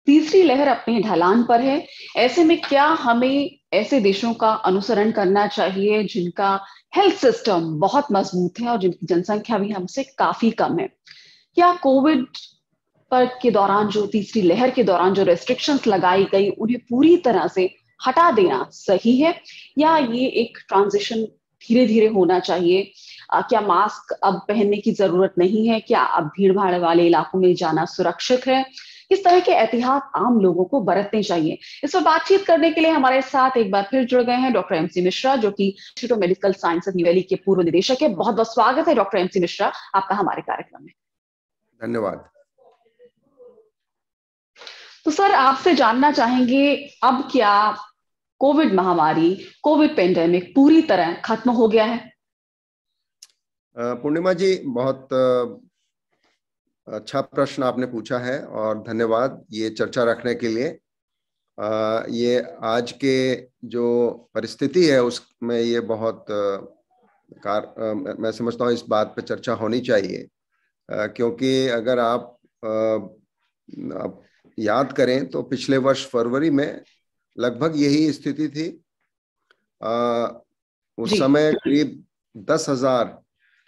तीसरी लहर अपने ढलान पर है। ऐसे में क्या हमें ऐसे देशों का अनुसरण करना चाहिए जिनका हेल्थ सिस्टम बहुत मजबूत है और जिनकी जनसंख्या भी हमसे काफी कम है? क्या कोविड पर के दौरान जो तीसरी लहर के दौरान जो रेस्ट्रिक्शंस लगाई गई उन्हें पूरी तरह से हटा देना सही है, या ये एक ट्रांजिशन धीरे धीरे होना चाहिए? क्या मास्क अब पहनने की जरूरत नहीं है? क्या अब भीड़ भाड़ वाले इलाकों में जाना सुरक्षित है? किस तरह के एहतियात आम लोगों को बरतने चाहिए? इस पर बातचीत करने के लिए हमारे साथ एक बार फिर जुड़ गए हैं डॉक्टर एमसी मिश्रा, जो कि institute of medical sciences new Delhi के पूर्व निदेशक है। बहुत बहुत स्वागत है डॉक्टर एमसी मिश्रा आपका हमारे कार्यक्रम में। धन्यवाद। तो सर, आपसे जानना चाहेंगे, अब क्या कोविड महामारी, कोविड पेंडेमिक पूरी तरह खत्म हो गया है? पूर्णिमा जी, बहुत अच्छा प्रश्न आपने पूछा है और धन्यवाद ये चर्चा रखने के लिए। ये आज के जो परिस्थिति है उसमें ये बहुत मैं समझता हूँ इस बात पे चर्चा होनी चाहिए, क्योंकि अगर आप याद करें तो पिछले वर्ष फरवरी में लगभग यही स्थिति थी। उस समय करीब 10,000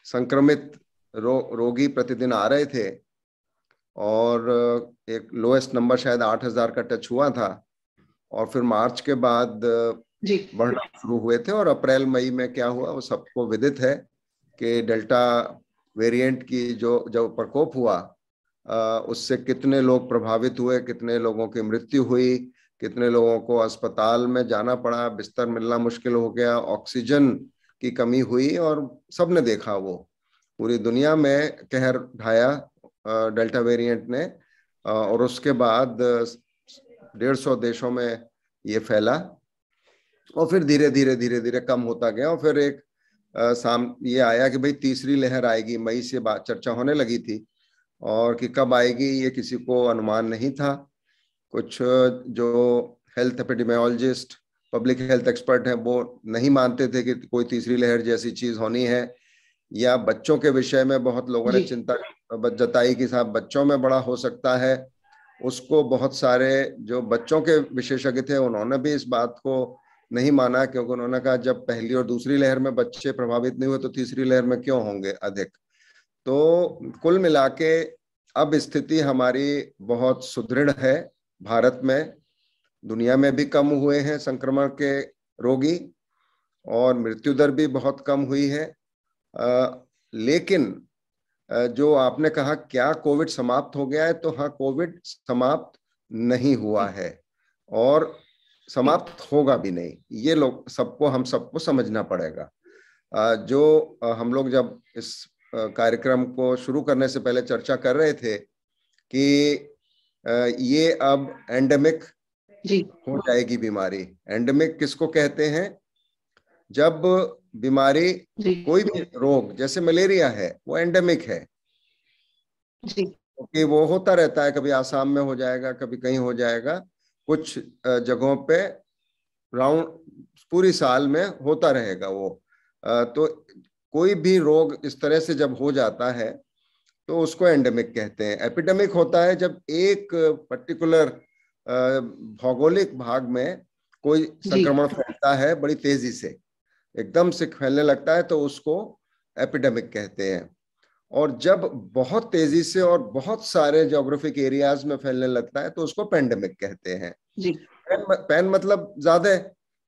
संक्रमित रोगी प्रतिदिन आ रहे थे और एक लोएस्ट नंबर शायद 8,000 का टच हुआ था। और फिर मार्च के बाद बढ़ना शुरू हुए थे और अप्रैल मई में क्या हुआ वो सबको विदित है कि डेल्टा वेरिएंट की जो प्रकोप हुआ उससे कितने लोग प्रभावित हुए, कितने लोगों की मृत्यु हुई, कितने लोगों को अस्पताल में जाना पड़ा, बिस्तर मिलना मुश्किल हो गया, ऑक्सीजन की कमी हुई। और सबने देखा, वो पूरी दुनिया में कहर ढाया डेल्टा वेरिएंट ने। और उसके बाद 150 देशों में ये फैला और फिर धीरे धीरे कम होता गया। और फिर एक ये आया कि भाई तीसरी लहर आएगी, मई से बात चर्चा होने लगी थी और कि कब आएगी ये किसी को अनुमान नहीं था। कुछ जो health epidemiologist, public health expert हैं, वो नहीं मानते थे कि कोई तीसरी लहर जैसी चीज होनी है। या बच्चों के विषय में बहुत लोगों ने चिंता जताई कि साहब बच्चों में बड़ा हो सकता है। उसको बहुत सारे जो बच्चों के विशेषज्ञ थे उन्होंने भी इस बात को नहीं माना, क्योंकि उन्होंने कहा जब पहली और दूसरी लहर में बच्चे प्रभावित नहीं हुए तो तीसरी लहर में क्यों होंगे अधिक। तो कुल मिला के अब स्थिति हमारी बहुत सुदृढ़ है। भारत में, दुनिया में भी कम हुए हैं संक्रमण के रोगी और मृत्यु दर भी बहुत कम हुई है। लेकिन जो आपने कहा क्या कोविड समाप्त हो गया है, तो हाँ, कोविड समाप्त नहीं हुआ है और समाप्त होगा भी नहीं। ये लोग हम सबको समझना पड़ेगा। जो हम लोग जब इस कार्यक्रम को शुरू करने से पहले चर्चा कर रहे थे कि ये अब एंडेमिक हो जाएगी बीमारी। एंडेमिक किसको कहते हैं? जब बीमारी, कोई भी रोग जैसे मलेरिया है वो एंडेमिक है, क्योंकि वो होता रहता है, कभी आसाम में हो जाएगा, कभी कहीं हो जाएगा, कुछ जगहों पे राउंड पूरी साल में होता रहेगा वो। तो कोई भी रोग इस तरह से जब हो जाता है तो उसको एंडेमिक कहते हैं। एपिडेमिक होता है जब एक पर्टिकुलर भौगोलिक भाग में कोई संक्रमण फैलता है, बड़ी तेजी से एकदम से फैलने लगता है, तो उसको एपिडेमिक कहते हैं। और जब बहुत तेजी से और बहुत सारे ज्योग्राफिक एरियाज में फैलने लगता है तो उसको पेंडेमिक कहते हैं। पैन मतलब ज्यादा,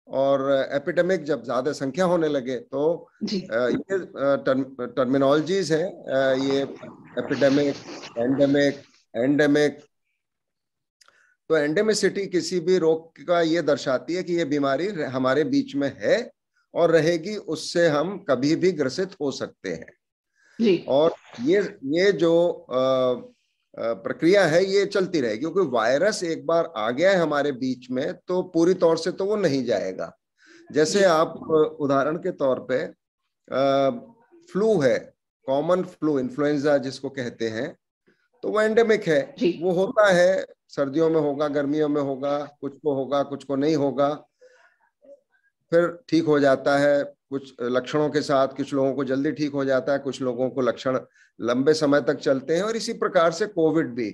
और एपिडेमिक जब ज्यादा संख्या होने लगे। तो ये टर्मिनोलॉजीज हैं, ये एपिडेमिक, एंडेमिक, एंडेमिक। तो एंडेमिसिटी किसी भी रोग का ये दर्शाती है कि ये बीमारी हमारे बीच में है और रहेगी, उससे हम कभी भी ग्रसित हो सकते हैं। और ये जो प्रक्रिया है ये चलती रहेगी, क्योंकि वायरस एक बार आ गया है हमारे बीच में तो पूरी तौर से तो वो नहीं जाएगा। जैसे आप उदाहरण के तौर पे फ्लू है, कॉमन फ्लू, इन्फ्लुएंजा जिसको कहते हैं, तो वो एंडेमिक है। वो होता है, सर्दियों में होगा, गर्मियों में होगा, कुछ को होगा, कुछ को नहीं होगा, फिर ठीक हो जाता है कुछ लक्षणों के साथ। कुछ लोगों को जल्दी ठीक हो जाता है, कुछ लोगों को लक्षण लंबे समय तक चलते हैं। और इसी प्रकार से कोविड भी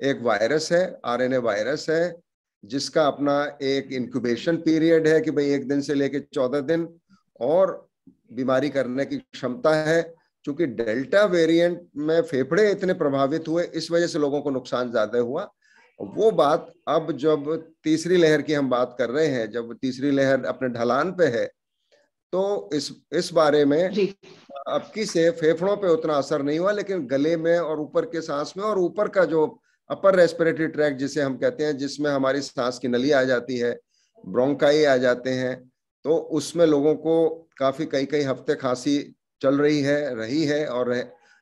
एक वायरस है, आरएनए वायरस है, जिसका अपना एक इंक्यूबेशन पीरियड है कि भाई 1 दिन से लेके 14 दिन, और बीमारी करने की क्षमता है। क्योंकि डेल्टा वेरिएंट में फेफड़े इतने प्रभावित हुए, इस वजह से लोगों को नुकसान ज्यादा हुआ। वो बात अब जब तीसरी लहर की हम बात कर रहे हैं, जब तीसरी लहर अपने ढलान पे है, तो इस बारे में अब की से फेफड़ों पे उतना असर नहीं हुआ, लेकिन गले में और ऊपर के सांस में, और ऊपर का जो अपर रेस्पिरेटरी ट्रैक्ट जिसे हम कहते हैं, जिसमें हमारी सांस की नली आ जाती है, ब्रोंकाई आ जाते हैं, तो उसमें लोगों को काफी कई कई हफ्ते खांसी चल रही है और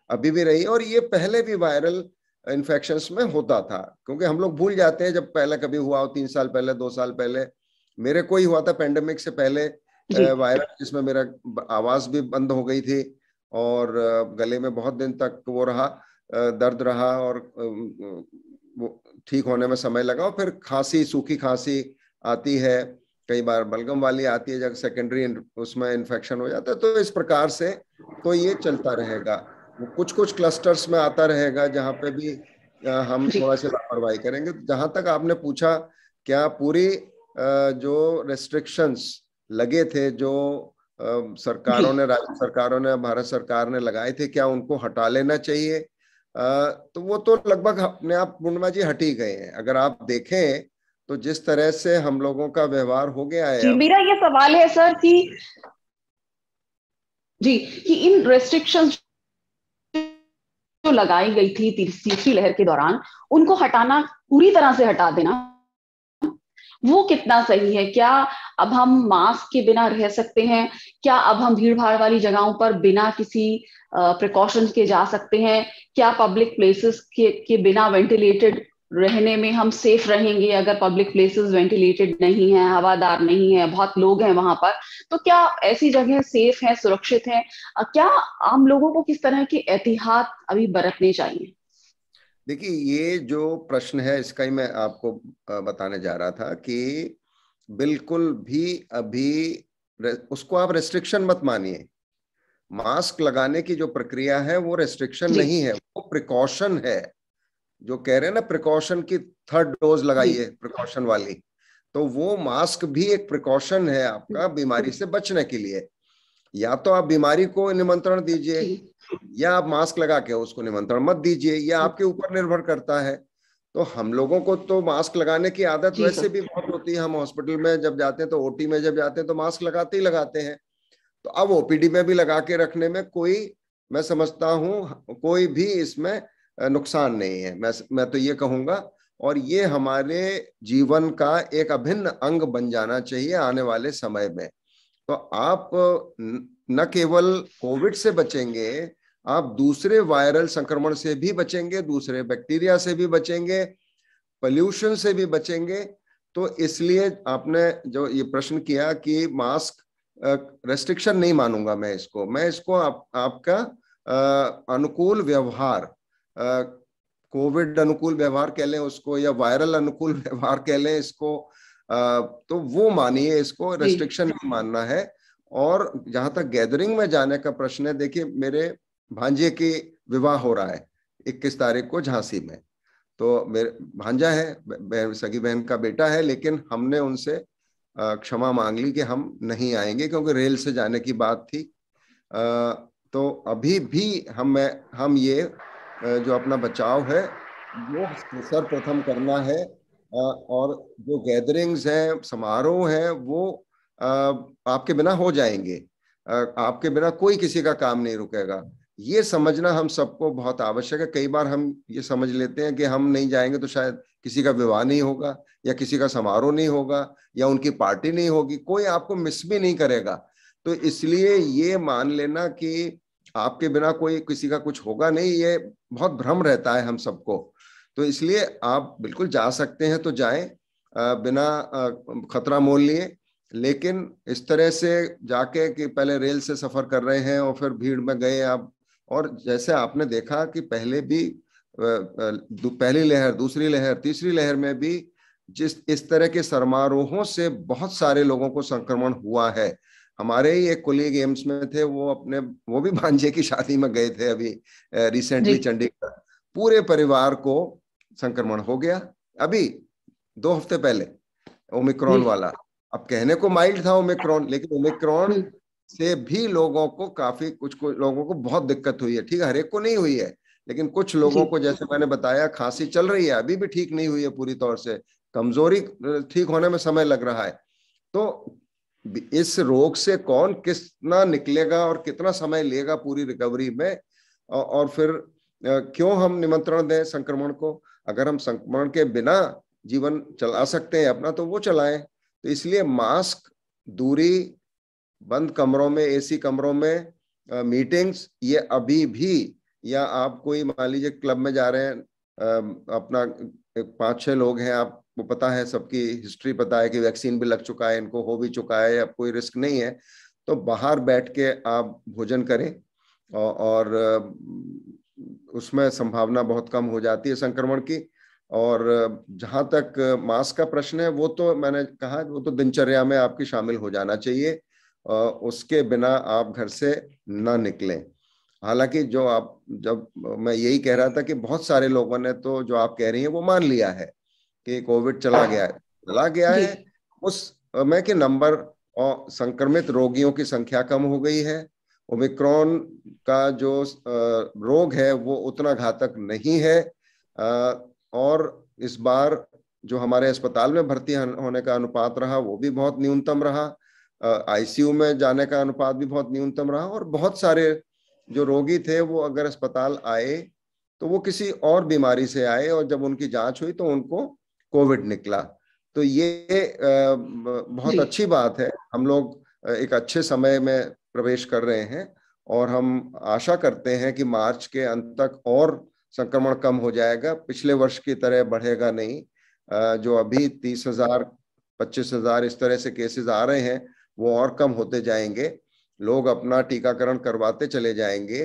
अभी भी रही। और ये पहले भी वायरल इन्फेक्शंस में होता था, क्योंकि हम लोग भूल जाते हैं जब पहले कभी हुआ हो, 3 साल पहले, 2 साल पहले। मेरे को ही हुआ था पेंडेमिक से पहले वायरस, जिसमें मेरा आवाज भी बंद हो गई थी और गले में बहुत दिन तक वो रहा, दर्द रहा, और वो ठीक होने में समय लगा। और फिर खांसी, सूखी खांसी आती है, कई बार बलगम वाली आती है, जब सेकेंडरी उसमें इन्फेक्शन हो जाता है। तो इस प्रकार से तो ये चलता रहेगा, कुछ कुछ क्लस्टर्स में आता रहेगा, जहाँ पे भी हम थोड़ा सा लापरवाही करेंगे। जहां तक आपने पूछा, क्या पूरी जो रेस्ट्रिक्शंस लगे थे, जो सरकारों ने, राज्य सरकारों ने, भारत सरकार ने लगाए थे, क्या उनको हटा लेना चाहिए? तो वो तो लगभग अपने आप पूर्णिमा जी हट ही गए हैं। अगर आप देखें तो जिस तरह से हम लोगों का व्यवहार हो गया है जी, मेरा ये सवाल है सर कि इन रेस्ट्रिक्शंस जो लगाई गई थी तीसरी लहर के दौरान, उनको हटाना, पूरी तरह से हटा देना, वो कितना सही है? क्या अब हम मास्क के बिना रह सकते हैं? क्या अब हम भीड़ भाड़ वाली जगहों पर बिना किसी प्रिकॉशंस के जा सकते हैं? क्या पब्लिक प्लेसेस के बिना वेंटिलेटेड रहने में हम सेफ रहेंगे? अगर पब्लिक प्लेसेस वेंटिलेटेड नहीं है, हवादार नहीं है, बहुत लोग हैं वहां पर, तो क्या ऐसी जगह सेफ है, सुरक्षित है? क्या आम लोगों को किस तरह के एहतियात अभी बरतने चाहिए? देखिए, ये जो प्रश्न है, इसका ही मैं आपको बताने जा रहा था कि बिल्कुल भी अभी उसको आप रेस्ट्रिक्शन मत मानिए। मास्क लगाने की जो प्रक्रिया है वो रेस्ट्रिक्शन नहीं है, वो प्रिकॉशन है। जो कह रहे हैं ना, प्रिकॉशन की 3rd डोज लगाइए, प्रिकॉशन वाली, तो वो मास्क भी एक प्रिकॉशन है आपका बीमारी से बचने के लिए। या तो आप बीमारी को निमंत्रण दीजिए, या आप मास्क लगा के उसको निमंत्रण मत दीजिए, या आपके ऊपर निर्भर करता है। तो हम लोगों को तो मास्क लगाने की आदत वैसे भी बहुत होती है। हम हॉस्पिटल में जब जाते हैं, तो ओटी में जब जाते हैं, तो मास्क लगाते ही लगाते हैं। तो अब ओपीडी में भी लगा के रखने में कोई, मैं समझता हूं, कोई भी इसमें नुकसान नहीं है। मैं तो ये कहूंगा, और ये हमारे जीवन का एक अभिन्न अंग बन जाना चाहिए आने वाले समय में। तो आप न केवल कोविड से बचेंगे, आप दूसरे वायरल संक्रमण से भी बचेंगे, दूसरे बैक्टीरिया से भी बचेंगे, पोल्यूशन से भी बचेंगे। तो इसलिए आपने जो ये प्रश्न किया कि मास्क, रेस्ट्रिक्शन नहीं मानूंगा मैं इसको आपका अनुकूल व्यवहार, कोविड अनुकूल व्यवहार कह लें उसको, या वायरल अनुकूल व्यवहार कह लें इसको, तो वो मानिए, इसको रेस्ट्रिक्शन नहीं मानना है। और जहां तक गैदरिंग में जाने का प्रश्न है, देखिए, मेरे भांजे की विवाह हो रहा है 21 तारीख को झांसी में। तो मेरे भांजा है, सगी बहन का बेटा है, लेकिन हमने उनसे क्षमा मांग ली कि हम नहीं आएंगे, क्योंकि रेल से जाने की बात थी। तो अभी भी हम ये जो अपना बचाव है वो सर्वप्रथम करना है। और जो गैदरिंग्स हैं, समारोह हैं, वो आपके बिना हो जाएंगे। आपके बिना कोई किसी का काम नहीं रुकेगा। ये समझना हम सबको बहुत आवश्यक है। कई बार हम ये समझ लेते हैं कि हम नहीं जाएंगे तो शायद किसी का विवाह नहीं होगा, या किसी का समारोह नहीं होगा, या उनकी पार्टी नहीं होगी, कोई आपको मिस भी नहीं करेगा। तो इसलिए ये मान लेना कि आपके बिना कोई किसी का कुछ होगा नहीं, ये बहुत भ्रम रहता है हम सबको। तो इसलिए आप बिल्कुल जा सकते हैं तो जाएं, बिना खतरा मोल लिए। लेकिन इस तरह से जाके कि पहले रेल से सफर कर रहे हैं और फिर भीड़ में गए आप, और जैसे आपने देखा कि पहले भी पहली लहर, दूसरी लहर, तीसरी लहर में भी जिस इस तरह के समारोहों से बहुत सारे लोगों को संक्रमण हुआ है। हमारे ही एक कोलीग एम्स में थे, वो भी भांजे की शादी में गए थे अभी रिसेंटली चंडीगढ़। पूरे परिवार को संक्रमण हो गया अभी 2 हफ्ते पहले, ओमिक्रॉन वाला। अब कहने को माइल्ड था ओमिक्रॉन, लेकिन ओमिक्रॉन से भी लोगों को कुछ लोगों को बहुत दिक्कत हुई है। ठीक है, हर एक को नहीं हुई है, लेकिन कुछ लोगों को, जैसे मैंने बताया, खांसी चल रही है, अभी भी ठीक नहीं हुई है पूरी तौर से, कमजोरी ठीक होने में समय लग रहा है। तो इस रोग से कौन कितना निकलेगा और कितना समय लेगा पूरी रिकवरी में, और फिर क्यों हम निमंत्रण दें संक्रमण को? अगर हम संक्रमण के बिना जीवन चला सकते हैं अपना, तो वो चलाएं। तो इसलिए मास्क, दूरी, बंद कमरों में, एसी कमरों में मीटिंग्स, ये अभी भी, या आप कोई मान लीजिए क्लब में जा रहे हैं, अपना 5-6 लोग हैं, आपको पता है, सबकी हिस्ट्री पता है कि वैक्सीन भी लग चुका है, इनको हो भी चुका है, अब कोई रिस्क नहीं है, तो बाहर बैठ के आप भोजन करें, और उसमें संभावना बहुत कम हो जाती है संक्रमण की। और जहां तक मास्क का प्रश्न है, वो तो मैंने कहा, वो तो दिनचर्या में आपकी शामिल हो जाना चाहिए, उसके बिना आप घर से ना निकलें। हालांकि जब मैं यही कह रहा था कि बहुत सारे लोगों ने तो, जो आप कह रही हैं, वो मान लिया है कि कोविड चला गया है उस समय के नंबर, और संक्रमित रोगियों की संख्या कम हो गई है। ओमिक्रॉन का जो रोग है वो उतना घातक नहीं है, और इस बार जो हमारे अस्पताल में भर्ती होने का अनुपात रहा वो भी बहुत न्यूनतम रहा, आईसीयू में जाने का अनुपात भी बहुत न्यूनतम रहा, और बहुत सारे जो रोगी थे वो अगर अस्पताल आए तो वो किसी और बीमारी से आए, और जब उनकी जांच हुई तो उनको कोविड निकला। तो ये बहुत अच्छी बात है। हम लोग एक अच्छे समय में प्रवेश कर रहे हैं, और हम आशा करते हैं कि मार्च के अंत तक और संक्रमण कम हो जाएगा, पिछले वर्ष की तरह बढ़ेगा नहीं। जो अभी 30,000 25,000 इस तरह से केसेस आ रहे हैं, वो और कम होते जाएंगे, लोग अपना टीकाकरण करवाते चले जाएंगे,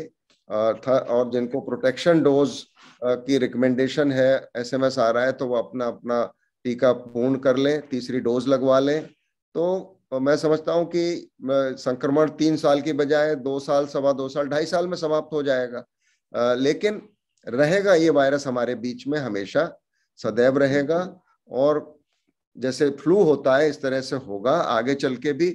और जिनको प्रोटेक्शन डोज की रिकमेंडेशन है, एसएमएस आ रहा है, तो वो अपना अपना टीका पूर्ण कर लें, तीसरी डोज लगवा लें। तो मैं समझता हूं कि संक्रमण 3 साल की बजाय 2 साल, 2.25 साल, 2.5 साल में समाप्त हो जाएगा, लेकिन रहेगा ये वायरस हमारे बीच में हमेशा, सदैव रहेगा, और जैसे फ्लू होता है इस तरह से होगा आगे चल के भी।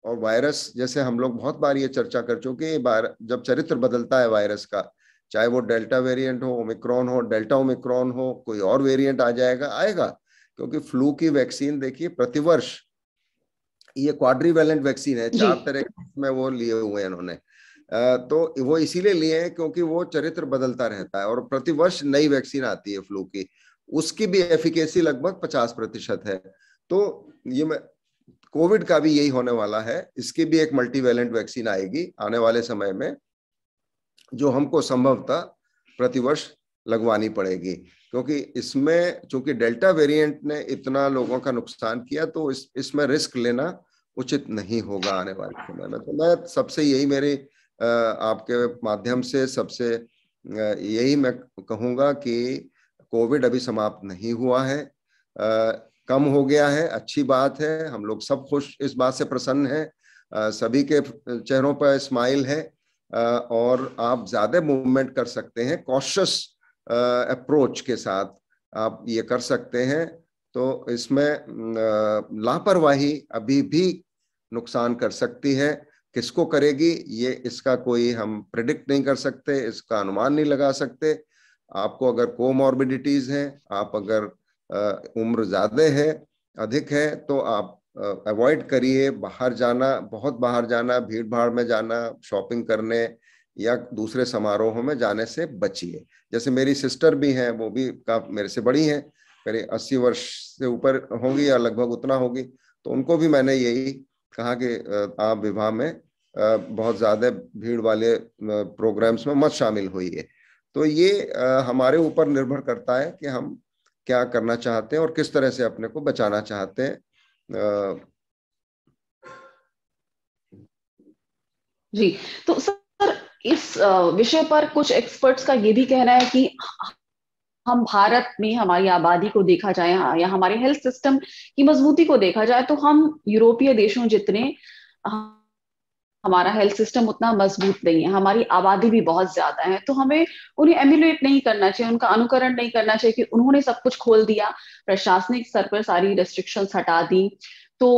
और वायरस, जैसे हम लोग बहुत बार ये चर्चा कर चुके हैं, जब चरित्र बदलता है वायरस का, चाहे वो डेल्टा वेरिएंट हो, ओमिक्रॉन हो, डेल्टा ओमिक्रॉन हो, कोई और वेरिएंट आ आएगा, क्योंकि फ्लू की वैक्सीन देखिए प्रतिवर्ष, ये क्वाड्रीवैलेंट वैक्सीन है, 4 तरह में वो लिए हुए हैं इन्होंने, तो वो इसीलिए लिए हैं क्योंकि वो चरित्र बदलता रहता है, और प्रतिवर्ष नई वैक्सीन आती है फ्लू की, उसकी भी एफिकेसी लगभग 50% है। तो ये कोविड का भी यही होने वाला है, इसकी भी एक मल्टीवैलेंट वैक्सीन आएगी आने वाले समय में, जो हमको संभवतः प्रतिवर्ष लगवानी पड़ेगी, क्योंकि इसमें चूंकि डेल्टा वेरिएंट ने इतना लोगों का नुकसान किया, तो इसमें रिस्क लेना उचित नहीं होगा आने वाले समय में। तो मैं सबसे यही, मेरी आपके माध्यम से सबसे यही मैं कहूंगा कि कोविड अभी समाप्त नहीं हुआ है, कम हो गया है, अच्छी बात है, हम लोग सब खुश, इस बात से प्रसन्न हैं, सभी के चेहरों पर स्माइल है, और आप ज्यादा मूवमेंट कर सकते हैं, कॉशियस अप्रोच के साथ आप ये कर सकते हैं। तो इसमें लापरवाही अभी भी नुकसान कर सकती है, किसको करेगी ये, इसका कोई हम प्रेडिक्ट नहीं कर सकते, इसका अनुमान नहीं लगा सकते। आपको अगर कोमॉर्बिडिटीज हैं, आप अगर उम्र ज्यादा है, अधिक है, तो आप अवॉइड करिए बाहर जाना, बहुत बाहर जाना, भीड़ भाड़ में जाना, शॉपिंग करने या दूसरे समारोहों में जाने से बचिए। जैसे मेरी सिस्टर भी हैं, वो भी मेरे से बड़ी हैं, करीब 80 वर्ष से ऊपर होंगी या लगभग उतना होगी, तो उनको भी मैंने यही कहा कि आप विवाह में बहुत ज्यादा भीड़ वाले प्रोग्राम्स में मत शामिल होइए। तो ये हमारे ऊपर निर्भर करता है कि हम क्या करना चाहते हैं और किस तरह से अपने को बचाना चाहते हैं। जी, तो सर इस विषय पर कुछ एक्सपर्ट्स का ये भी कहना है कि हम भारत में हमारी आबादी को देखा जाए या हमारे हेल्थ सिस्टम की मजबूती को देखा जाए, तो हम यूरोपीय देशों जितने हमारा हेल्थ सिस्टम उतना मजबूत नहीं है, हमारी आबादी भी बहुत ज्यादा है, तो हमें उन्हें एम्यूलेट नहीं करना चाहिए, उनका अनुकरण नहीं करना चाहिए कि उन्होंने सब कुछ खोल दिया, प्रशासनिक स्तर पर सारी रेस्ट्रिक्शंस हटा दी। तो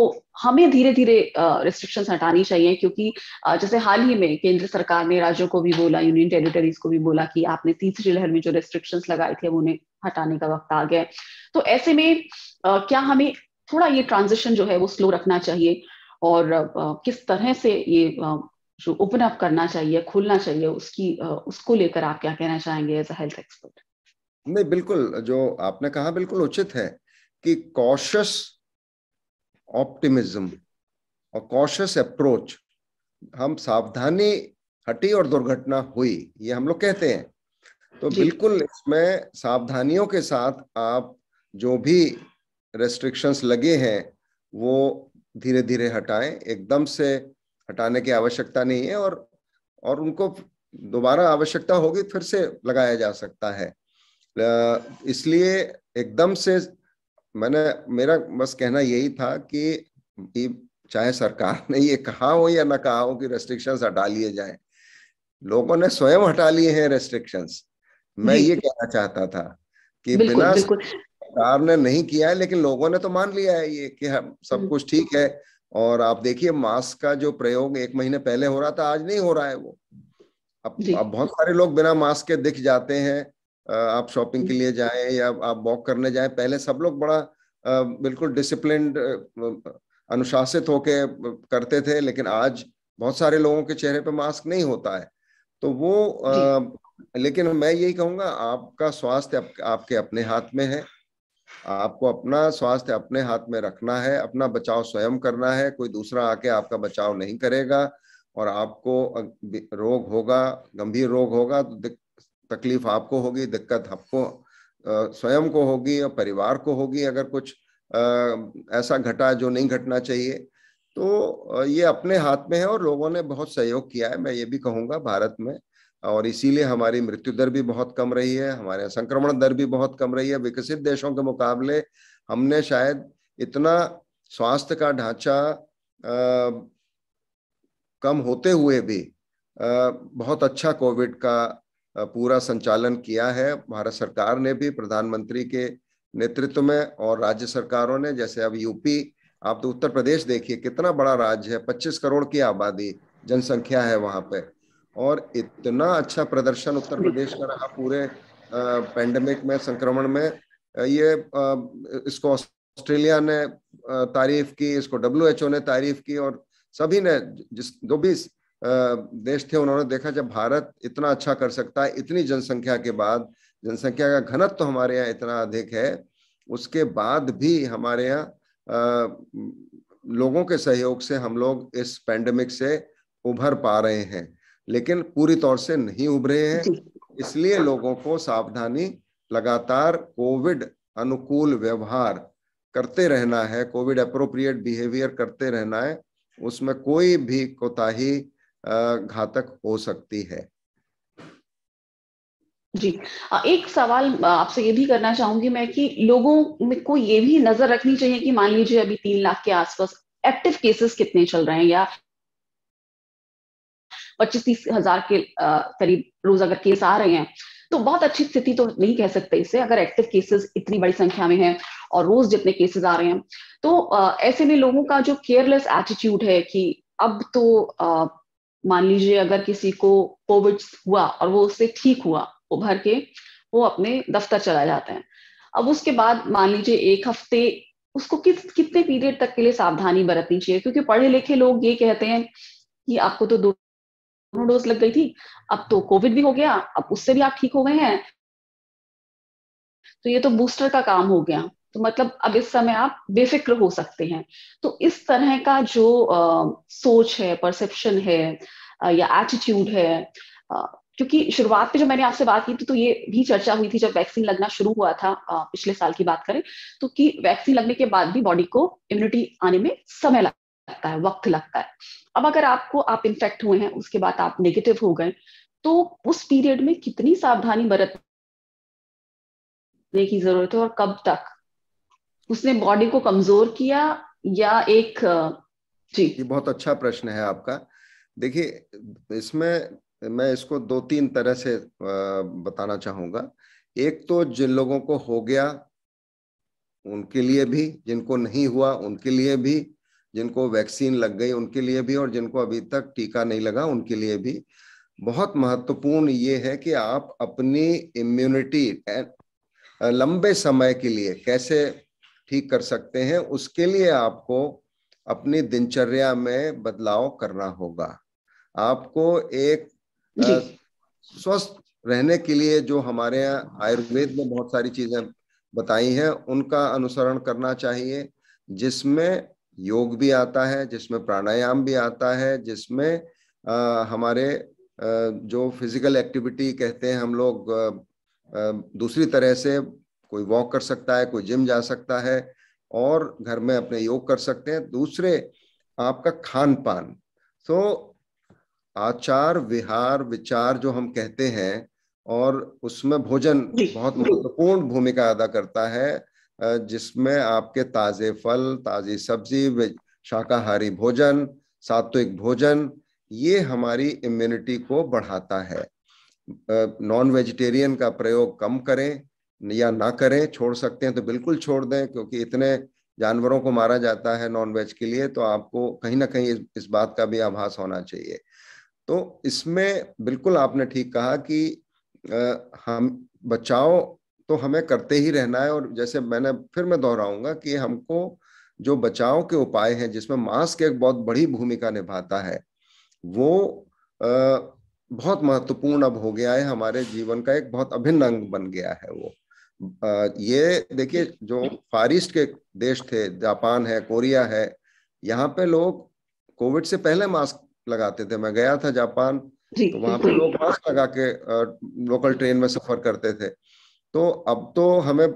हमें धीरे धीरे रिस्ट्रिक्शंस हटानी चाहिए, क्योंकि जैसे हाल ही में केंद्र सरकार ने राज्यों को भी बोला, यूनियन टेरिटरीज को भी बोला कि आपने तीसरी लहर में जो रेस्ट्रिक्शंस लगाए थे वो उन्हें हटाने का वक्त आ गया है। तो ऐसे में क्या हमें थोड़ा ये ट्रांजिशन जो है वो स्लो रखना चाहिए, और किस तरह से ये जो ओपन अप करना चाहिए, खुलना चाहिए, उसको लेकर आप क्या कहना चाहेंगे एज अ हेल्थ एक्सपर्ट? नहीं, बिल्कुल जो आपने कहा बिल्कुल उचित है कि कॉशियस ऑप्टिमिज्म और कॉशियस अप्रोच, हम सावधानी हटी और दुर्घटना हुई, ये हम लोग कहते हैं। तो जी बिल्कुल इसमें सावधानियों के साथ आप जो भी रेस्ट्रिक्शंस लगे हैं वो धीरे धीरे हटाएं, एकदम से हटाने की आवश्यकता नहीं है, और उनको दोबारा आवश्यकता होगी फिर से लगाया जा सकता है। इसलिए एकदम से मेरा बस कहना यही था कि चाहे सरकार ने ये कहा हो या ना कहा हो कि रेस्ट्रिक्शंस हटा लिए जाएं, लोगों ने स्वयं हटा लिए हैं रेस्ट्रिक्शंस। मैं जी ये कहना चाहता था कि बिल्कुल बिना, बिल्कुल। सरकार ने नहीं किया है लेकिन लोगों ने तो मान लिया है ये कि हम सब कुछ ठीक है। और आप देखिए मास्क का जो प्रयोग 1 महीने पहले हो रहा था, आज नहीं हो रहा है वो। जी अब बहुत सारे लोग बिना मास्क के दिख जाते हैं। आप शॉपिंग के लिए जाएं या आप वॉक करने जाएं, पहले सब लोग बड़ा बिल्कुल डिसिप्लिन्ड, अनुशासित होके करते थे, लेकिन आज बहुत सारे लोगों के चेहरे पे मास्क नहीं होता है। तो वो जी लेकिन मैं यही कहूंगा, आपका स्वास्थ्य आपके अपने हाथ में है। आपको अपना स्वास्थ्य अपने हाथ में रखना है, अपना बचाव स्वयं करना है, कोई दूसरा आके आपका बचाव नहीं करेगा। और आपको रोग होगा, गंभीर रोग होगा तो तकलीफ आपको होगी, दिक्कत आपको स्वयं को होगी और परिवार को होगी, अगर कुछ ऐसा घटा जो नहीं घटना चाहिए। तो ये अपने हाथ में है, और लोगों ने बहुत सहयोग किया है, मैं ये भी कहूंगा, भारत में। और इसीलिए हमारी मृत्यु दर भी बहुत कम रही है, हमारे संक्रमण दर भी बहुत कम रही है। विकसित देशों के मुकाबले हमने शायद इतना स्वास्थ्य का ढांचा कम होते हुए भी बहुत अच्छा कोविड का पूरा संचालन किया है। भारत सरकार ने भी प्रधानमंत्री के नेतृत्व में, और राज्य सरकारों ने, जैसे अब यूपी, आप तो उत्तर प्रदेश देखिए कितना बड़ा राज्य है, 25 करोड़ की आबादी, जनसंख्या है वहां पे, और इतना अच्छा प्रदर्शन उत्तर प्रदेश का रहा पूरे पेंडेमिक में, संक्रमण में। ये इसको ऑस्ट्रेलिया ने तारीफ की, इसको WHO ने तारीफ की, और सभी ने, जो भी देश थे, उन्होंने देखा जब भारत इतना अच्छा कर सकता है इतनी जनसंख्या के बाद, जनसंख्या का घनत्व तो हमारे यहाँ इतना अधिक है, उसके बाद भी हमारे यहाँ लोगों के सहयोग से हम लोग इस पेंडेमिक से उभर पा रहे हैं, लेकिन पूरी तौर से नहीं उभरे हैं। जी इसलिए लोगों को सावधानी, लगातार कोविड अनुकूल व्यवहार करते रहना है, कोविड अप्रोप्रिएट बिहेवियर करते रहना है, उसमें कोई भी कोताही घातक हो सकती है। जी। एक सवाल आपसे ये भी करना चाहूंगी मैं कि लोगों में को ये भी नजर रखनी चाहिए कि मान लीजिए अभी 3 लाख के आसपास एक्टिव केसेस कितने चल रहे हैं, या 25-30 हजार के करीब रोज अगर केस आ रहे हैं, तो बहुत अच्छी स्थिति तो नहीं कह सकते इसे, अगर एक्टिव केसेस इतनी बड़ी संख्या में है और रोज जितने केसेस आ रहे हैं। तो ऐसे में लोगों का जो केयरलेस एटीट्यूड है कि अब तो मान लीजिए अगर किसी को कोविड हुआ और वो उससे ठीक हुआ उभर के, वो अपने दफ्तर चला जाता है। अब उसके बाद मान लीजिए 1 हफ्ते उसको कितने पीरियड तक के लिए सावधानी बरतनी चाहिए, क्योंकि पढ़े लिखे लोग ये कहते हैं कि आपको तो दोनों डोज लग गई थी, अब तो कोविड भी हो गया, अब उससे भी आप ठीक हो गए हैं, तो ये तो बूस्टर का काम हो गया, तो मतलब अब इस समय आप बेफिक्र हो सकते हैं। तो इस तरह का जो सोच है, परसेप्शन है, या एटीट्यूड है, क्योंकि शुरुआत में जब मैंने आपसे बात की थी तो ये भी चर्चा हुई थी जब वैक्सीन लगना शुरू हुआ था, पिछले साल की बात करें तो, कि वैक्सीन लगने के बाद भी बॉडी को इम्यूनिटी आने में समय लगता है, वक्त लगता है। अब अगर आप इन्फेक्ट हुए हैं, उसके बाद आप नेगेटिव हो गए, तो उस पीरियड में कितनी सावधानी बरतने की जरूरत है, और कब तक उसने बॉडी को कमजोर किया, या एक जी। ये बहुत अच्छा प्रश्न है आपका। देखिए, इसमें मैं इसको दो तीन तरह से बताना चाहूंगा। एक तो जिन लोगों को हो गया उनके लिए भी, जिनको नहीं हुआ उनके लिए भी, जिनको वैक्सीन लग गई उनके लिए भी, और जिनको अभी तक टीका नहीं लगा उनके लिए भी बहुत महत्वपूर्ण ये है कि आप अपनी इम्यूनिटी लंबे समय के लिए कैसे ठीक कर सकते हैं, उसके लिए आपको अपनी दिनचर्या में बदलाव करना होगा। आपको एक जी स्वस्थ रहने के लिए जो हमारे यहाँ आयुर्वेद में बहुत सारी चीजें बताई हैं उनका अनुसरण करना चाहिए, जिसमें योग भी आता है, जिसमें प्राणायाम भी आता है, जिसमें हमारे जो फिजिकल एक्टिविटी कहते हैं हम लोग, दूसरी तरह से कोई वॉक कर सकता है, कोई जिम जा सकता है और घर में अपने योग कर सकते हैं। दूसरे आपका खान पान, तो आचार विहार विचार जो हम कहते हैं, और उसमें भोजन जी बहुत महत्वपूर्ण भूमिका अदा करता है, जिसमें आपके ताजे फल, ताजी सब्जी, शाकाहारी भोजन, सात्विक भोजन, ये हमारी इम्यूनिटी को बढ़ाता है। नॉन वेजिटेरियन का प्रयोग कम करें या ना करें, छोड़ सकते हैं तो बिल्कुल छोड़ दें, क्योंकि इतने जानवरों को मारा जाता है नॉन वेज के लिए, तो आपको कहीं ना कहीं इस बात का भी आभास होना चाहिए। तो इसमें बिल्कुल आपने ठीक कहा कि हम बचाव तो हमें करते ही रहना है, और जैसे मैं दोहराऊंगा कि हमको जो बचाव के उपाय हैं जिसमें मास्क एक बहुत बड़ी भूमिका निभाता है, वो बहुत महत्वपूर्ण अब हो गया है, हमारे जीवन का एक बहुत अभिन्न अंग बन गया है वो। ये देखिए, जो फार ईस्ट के देश थे, जापान है, कोरिया है, यहाँ पे लोग कोविड से पहले मास्क लगाते थे। मैं गया था जापान, जी तो वहां पे लोग मास्क लगा के लोकल ट्रेन में सफर करते थे। तो अब तो हमें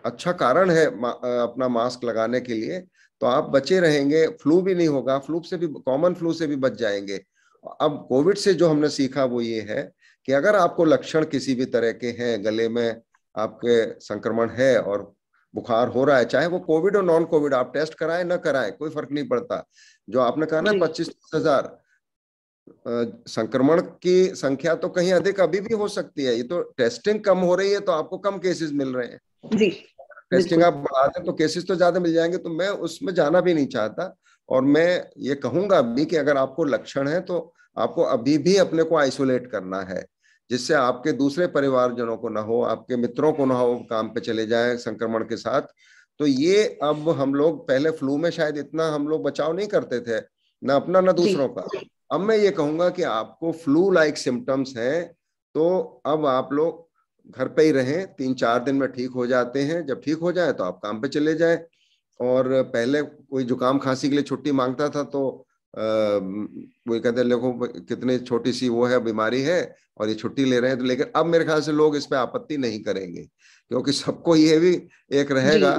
अच्छा कारण है अपना मास्क लगाने के लिए, तो आप बचे रहेंगे, फ्लू भी नहीं होगा, फ्लू से भी, कॉमन फ्लू से भी बच जाएंगे। अब कोविड से जो हमने सीखा वो ये है कि अगर आपको लक्षण किसी भी तरह के हैं, गले में आपके संक्रमण है और बुखार हो रहा है, चाहे वो कोविड और नॉन कोविड, आप टेस्ट कराएं ना कराएं कोई फर्क नहीं पड़ता। जो आपने कहा ना 25,000 संक्रमण की संख्या तो कहीं अधिक अभी भी हो सकती है, ये तो टेस्टिंग कम हो रही है तो आपको कम केसेस मिल रहे हैं। जी टेस्टिंग आप बढ़ा दें तो केसेस तो ज्यादा मिल जाएंगे, तो मैं उसमें जाना भी नहीं चाहता। और मैं ये कहूंगा भी कि अगर आपको लक्षण है तो आपको अभी भी अपने को आइसोलेट करना है, जिससे आपके दूसरे परिवारजनों को ना हो, आपके मित्रों को ना हो, काम पे चले जाएं संक्रमण के साथ। तो ये अब हम लोग, पहले फ्लू में शायद इतना हम लोग बचाव नहीं करते थे, ना अपना ना दूसरों का। अब मैं ये कहूंगा कि आपको फ्लू लाइक सिम्टम्स हैं तो अब आप लोग घर पे ही रहें, 3-4 दिन में ठीक हो जाते हैं, जब ठीक हो जाए तो आप काम पे चले जाएं। और पहले कोई जुकाम खांसी के लिए छुट्टी मांगता था तो वही कहते हैं, देखो कितनी छोटी सी वो है, बीमारी है और ये छुट्टी ले रहे हैं। तो लेकिन अब मेरे ख्याल से लोग इस पे आपत्ति नहीं करेंगे, क्योंकि सबको ये भी एक रहेगा,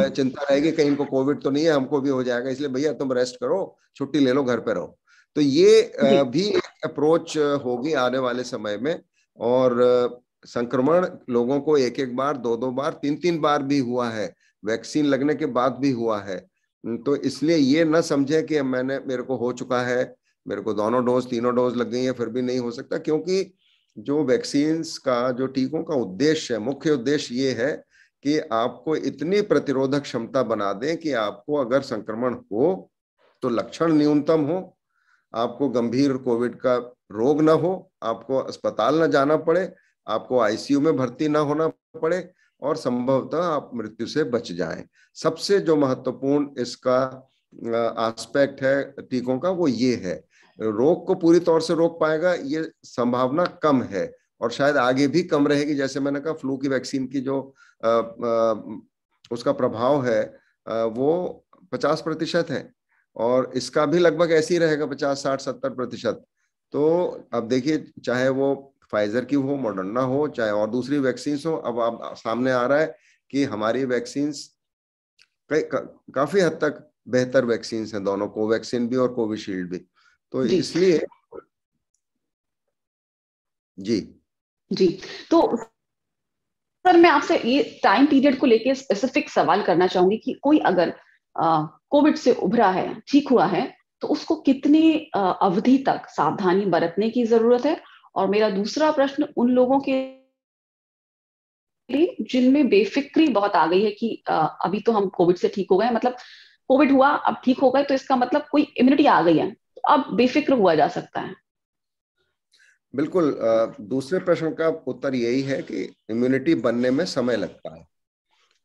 चिंता रहेगी कहीं इनको कोविड तो नहीं है, हमको भी हो जाएगा, इसलिए भैया तुम रेस्ट करो, छुट्टी ले लो, घर पे रहो। तो ये भी एक अप्रोच होगी आने वाले समय में। और संक्रमण लोगों को एक एक बार, दो दो बार, तीन तीन बार भी हुआ है, वैक्सीन लगने के बाद भी हुआ है। तो इसलिए ये न समझे कि मेरे को हो चुका है, मेरे को दोनों डोज तीनों डोज लग गई है फिर भी नहीं हो सकता, क्योंकि जो वैक्सीन्स का, जो टीकों का उद्देश्य है, मुख्य उद्देश्य ये है कि आपको इतनी प्रतिरोधक क्षमता बना दें कि आपको अगर संक्रमण हो तो लक्षण न्यूनतम हो, आपको गंभीर कोविड का रोग ना हो, आपको अस्पताल ना जाना पड़े, आपको आईसीयू में भर्ती ना होना पड़े, और संभवतः आप मृत्यु से बच जाएं। सबसे जो महत्वपूर्ण इसका एस्पेक्ट है टीकों का वो ये है। रोग को पूरी तौर से रोक पाएगा ये संभावना कम है, और शायद आगे भी कम रहेगी। जैसे मैंने कहा, फ्लू की वैक्सीन की जो उसका प्रभाव है वो 50% है, और इसका भी लगभग ऐसे ही रहेगा, 50, 60, 70%। तो अब देखिए, चाहे वो फाइजर की हो, मॉडर्ना हो, चाहे और दूसरी वैक्सीन हो, अब सामने आ रहा है कि हमारी वैक्सीन काफी हद तक बेहतर वैक्सीन हैं, दोनों, कोवैक्सीन भी और कोविशील्ड भी। तो इसलिए जी जी। तो सर, मैं आपसे ये टाइम पीरियड को लेके स्पेसिफिक सवाल करना चाहूंगी कि कोई अगर कोविड से उभरा है, ठीक हुआ है, तो उसको कितने अवधि तक सावधानी बरतने की जरूरत है? और मेरा दूसरा प्रश्न उन लोगों के लिए जिनमें बेफिक्री बहुत आ गई है कि अभी तो हम कोविड से ठीक हो गए, मतलब कोविड हुआ अब ठीक हो गए, तो इसका मतलब कोई इम्यूनिटी आ गई है, तो अब बेफिक्र हुआ जा सकता है। बिल्कुल। दूसरे प्रश्न का उत्तर यही है कि इम्यूनिटी बनने में समय लगता है,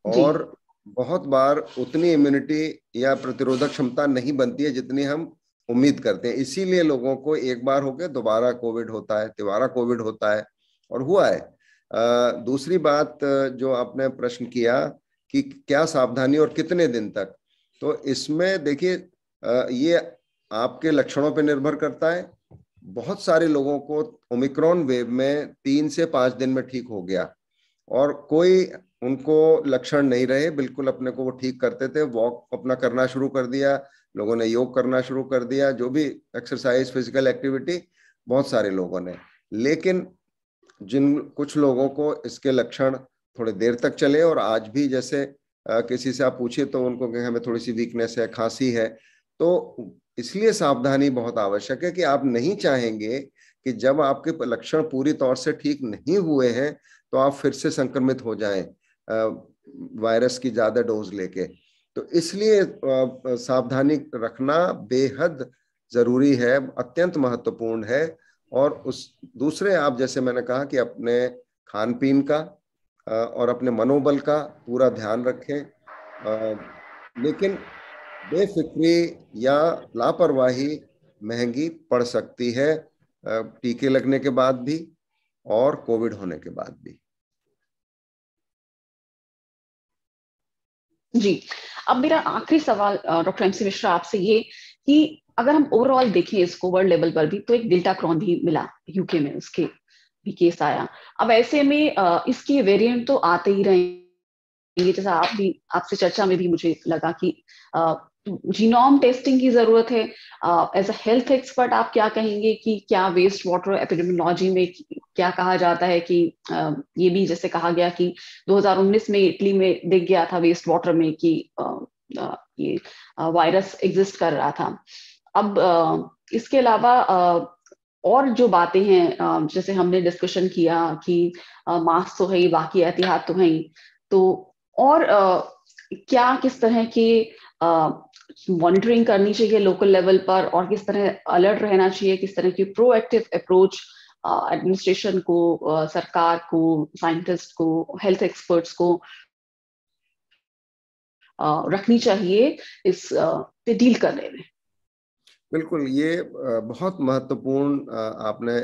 जी और बहुत बार उतनी इम्यूनिटी या प्रतिरोधक क्षमता नहीं बनती है जितनी हम उम्मीद करते हैं। इसीलिए लोगों को एक बार होके दोबारा कोविड होता है, तिबारा कोविड होता है, और हुआ है। दूसरी बात, जो आपने प्रश्न किया कि क्या सावधानी और कितने दिन तक, तो इसमें देखिए, ये आपके लक्षणों पर निर्भर करता है। बहुत सारे लोगों को ओमिक्रॉन वेव में 3 से 5 दिन में ठीक हो गया, और कोई उनको लक्षण नहीं रहे, बिल्कुल अपने को वो ठीक करते थे, वॉक अपना करना शुरू कर दिया, लोगों ने योग करना शुरू कर दिया, जो भी एक्सरसाइज फिजिकल एक्टिविटी, बहुत सारे लोगों ने। लेकिन जिन कुछ लोगों को इसके लक्षण थोड़े देर तक चले, और आज भी जैसे किसी से आप पूछिए तो उनको कहें हमें थोड़ी सी वीकनेस है, खांसी है, तो इसलिए सावधानी बहुत आवश्यक है कि आप नहीं चाहेंगे कि जब आपके लक्षण पूरी तौर से ठीक नहीं हुए हैं तो आप फिर से संक्रमित हो जाएं वायरस की ज्यादा डोज लेके। तो इसलिए सावधानी रखना बेहद जरूरी है, अत्यंत महत्वपूर्ण है। और उस दूसरे, आप जैसे मैंने कहा कि अपने खान पीन का और अपने मनोबल का पूरा ध्यान रखें, लेकिन बेफिक्री या लापरवाही महंगी पड़ सकती है, टीके लगने के बाद भी और कोविड होने के बाद भी। जी। अब मेरा आखिरी सवाल डॉक्टर एमसी मिश्रा आपसे ये, कि अगर हम ओवरऑल देखें इसको वर्ल्ड लेवल पर भी, तो एक डेल्टा क्रॉन भी मिला यूके में, उसके भी केस आया। अब ऐसे में इसके वेरिएंट तो आते ही रहेंगे, जैसा आप भी, आपसे चर्चा में भी मुझे लगा कि जीनोम टेस्टिंग की जरूरत है। एज अ हेल्थ एक्सपर्ट आप क्या कहेंगे कि क्या वेस्ट वाटर एपिडेमियोलॉजी में क्या कहा जाता है कि ये भी जैसे कहा गया कि 2019 में इटली में दिख गया था वेस्ट वाटर में कि ये वायरस एग्जिस्ट कर रहा था। अब इसके अलावा और जो बातें हैं, जैसे हमने डिस्कशन किया कि मास्क तो है ही, बाकी एहतियात तो है ही, तो और क्या किस तरह की मॉनिटरिंग करनी चाहिए लोकल लेवल पर, और किस तरह अलर्ट रहना चाहिए, किस तरह की प्रोएक्टिव अप्रोच एडमिनिस्ट्रेशन को, सरकार को, साइंटिस्ट को, हेल्थ एक्सपर्ट्स को रखनी चाहिए इस पे डील करने में? बिल्कुल, ये बहुत महत्वपूर्ण आपने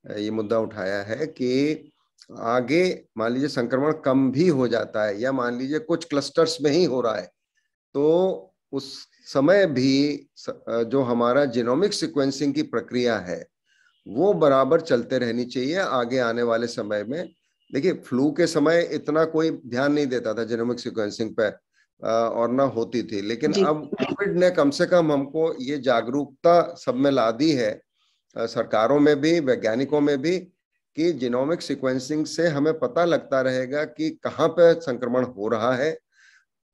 ये मुद्दा उठाया है कि आगे मान लीजिए संक्रमण कम भी हो जाता है, या मान लीजिए कुछ क्लस्टर्स में ही हो रहा है, तो उस समय भी जो हमारा जीनोमिक सीक्वेंसिंग की प्रक्रिया है वो बराबर चलते रहनी चाहिए आगे आने वाले समय में। देखिए, फ्लू के समय इतना कोई ध्यान नहीं देता था जीनोमिक सीक्वेंसिंग पे, और ना होती थी, लेकिन जी अब कोविड ने कम से कम हमको ये जागरूकता सब में ला दी है, सरकारों में भी, वैज्ञानिकों में भी, कि जीनोमिक सीक्वेंसिंग से हमें पता लगता रहेगा कि कहाँ पे संक्रमण हो रहा है,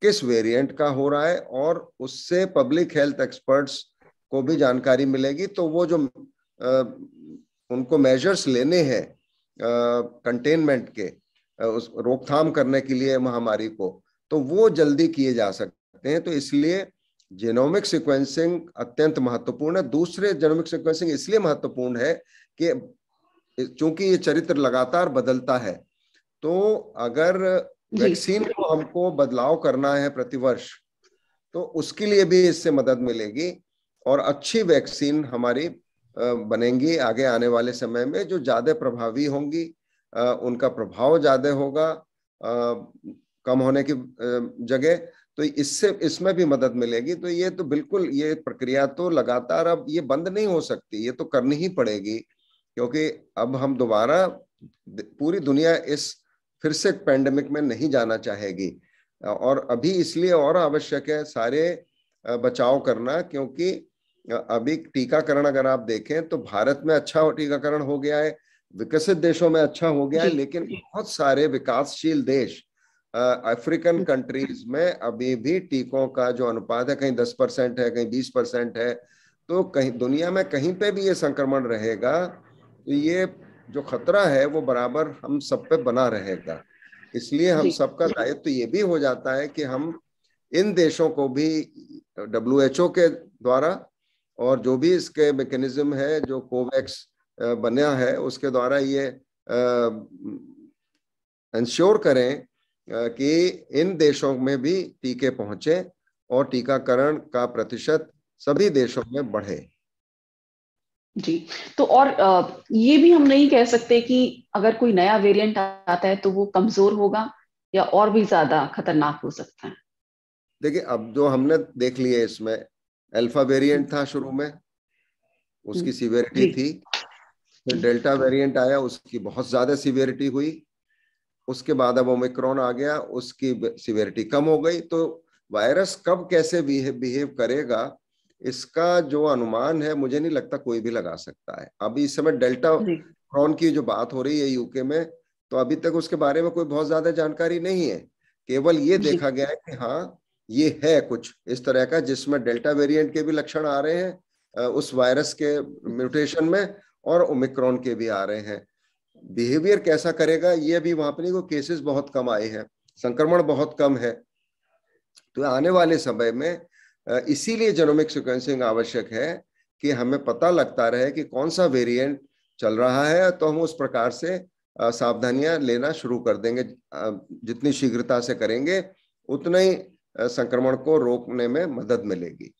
किस वेरिएंट का हो रहा है, और उससे पब्लिक हेल्थ एक्सपर्ट्स को भी जानकारी मिलेगी। तो वो जो उनको मेजर्स लेने हैं कंटेनमेंट के, उस रोकथाम करने के लिए महामारी को, तो वो जल्दी किए जा सकते हैं। तो इसलिए जीनोमिक सीक्वेंसिंग अत्यंत महत्वपूर्ण है। दूसरे, जीनोमिक सीक्वेंसिंग इसलिए महत्वपूर्ण है कि चूंकि ये चरित्र लगातार बदलता है, तो अगर जी वैक्सीन को हमको बदलाव करना है प्रतिवर्ष, तो उसके लिए भी इससे मदद मिलेगी, और अच्छी वैक्सीन हमारी बनेंगी आगे आने वाले समय में, जो ज्यादा प्रभावी होंगी, उनका प्रभाव ज्यादा होगा कम होने की जगह, तो इससे इसमें भी मदद मिलेगी। तो ये तो बिल्कुल, ये प्रक्रिया तो लगातार, अब ये बंद नहीं हो सकती, ये तो करनी ही पड़ेगी, क्योंकि अब हम दोबारा, पूरी दुनिया इस फिर से पैंडेमिक में नहीं जाना चाहेगी, और अभी इसलिए और आवश्यक है सारे बचाव करना, क्योंकि अभी टीकाकरण अगर आप देखें तो भारत में अच्छा टीकाकरण हो गया है, विकसित देशों में अच्छा हो गया है, जी लेकिन बहुत सारे विकासशील देश, अफ्रीकन कंट्रीज में अभी भी टीकों का जो अनुपात है कहीं 10% है, कहीं 20% है, तो कहीं दुनिया में कहीं पे भी ये संक्रमण रहेगा तो ये जो खतरा है वो बराबर हम सब पे बना रहेगा। इसलिए हम जी सबका दायित्व तो ये भी हो जाता है कि हम इन देशों को भी WHO के द्वारा और जो भी इसके मैकेनिज्म है, जो कोवैक्स बना है, उसके द्वारा ये इंश्योर करें कि इन देशों में भी टीके पहुंचे और टीकाकरण का प्रतिशत सभी देशों में बढ़े। जी। तो और ये भी हम नहीं कह सकते कि अगर कोई नया वेरिएंट आता है तो वो कमजोर होगा या और भी ज्यादा खतरनाक हो सकता है। देखिए, अब जो हमने देख लिए इसमें अल्फा वेरिएंट था शुरू में, उसकी सीवियरिटी जी थी। फिर डेल्टा वेरिएंट आया, उसकी बहुत ज्यादा सीवियरिटी हुई। उसके बाद अब ओमिक्रॉन आ गया, उसकी सीवियरिटी कम हो गई। तो वायरस कब कैसे बिहेव करेगा, इसका जो अनुमान है मुझे नहीं लगता कोई भी लगा सकता है। अभी इस समय डेल्टा क्रॉन की जो बात हो रही है यूके में, तो अभी तक उसके बारे में कोई बहुत ज्यादा जानकारी नहीं है। केवल ये देखा गया है कि हाँ, ये है कुछ इस तरह का जिसमें डेल्टा वेरिएंट के भी लक्षण आ रहे हैं उस वायरस के म्यूटेशन में, और ओमिक्रॉन के भी आ रहे हैं। बिहेवियर कैसा करेगा ये अभी वहां पर नहीं, कोई केसेस बहुत कम आए हैं, संक्रमण बहुत कम है। तो आने वाले समय में इसीलिए जेनोमिक सीक्वेंसिंग आवश्यक है कि हमें पता लगता रहे कि कौन सा वेरिएंट चल रहा है, तो हम उस प्रकार से सावधानियां लेना शुरू कर देंगे। जितनी शीघ्रता से करेंगे उतना ही संक्रमण को रोकने में मदद मिलेगी।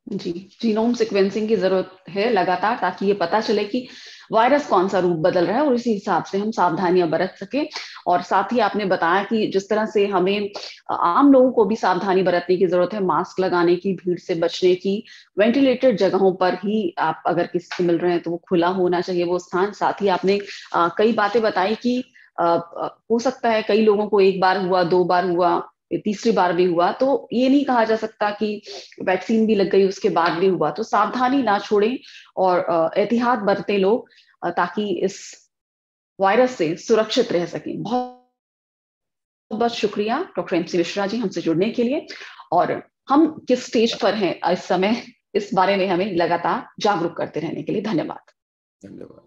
जी, जीनोम सीक्वेंसिंग की जरूरत है लगातार, ताकि ये पता चले कि वायरस कौन सा रूप बदल रहा है और इसी हिसाब से हम सावधानियां बरत सके। और साथ ही आपने बताया कि जिस तरह से हमें आम लोगों को भी सावधानी बरतने की जरूरत है, मास्क लगाने की, भीड़ से बचने की, वेंटिलेटेड जगहों पर ही आप अगर किसी से मिल रहे हैं तो वो खुला होना चाहिए वो स्थान। साथ ही आपने कई बातें बताई कि हो सकता है कई लोगों को एक बार हुआ, 2 बार हुआ, तीसरी बार भी हुआ, तो ये नहीं कहा जा सकता कि वैक्सीन भी लग गई उसके बाद भी हुआ। तो सावधानी ना छोड़ें और एहतियात बरतें लोग, ताकि इस वायरस से सुरक्षित रह सकें। बहुत बहुत शुक्रिया डॉक्टर MC मिश्रा जी हमसे जुड़ने के लिए, और हम किस स्टेज पर हैं इस समय इस बारे में हमें लगातार जागरूक करते रहने के लिए धन्यवाद। धन्यवाद।